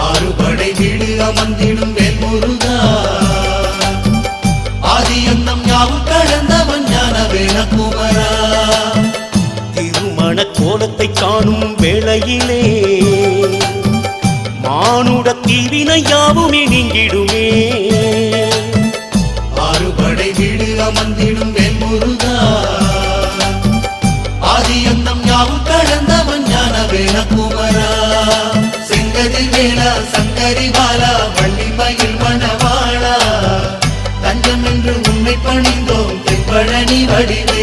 ஆறுபடை வீடு அமர்ந்திடும் வேல்முருகா ஆதியந்தம் யாவும் கடந்தவன் ஞான வேலகுமரா திருமண கோலத்தை காணும் வேளையிலே மானுட தீவினை யாவுமே நீங்கிடுமே ஆறுபடை வீடு அமர்ந்திடும் வேல்முருகா ஆதியந்தம் யாவும் கடந்தவன் ஞான வேலகுமரா செங்கதிர் வேலா சங்கரி பாலா வள்ளிமயில் மணவாளா தஞ்சம் என்று உன்னை பணிந்தோம் தென்பழனி வடிவே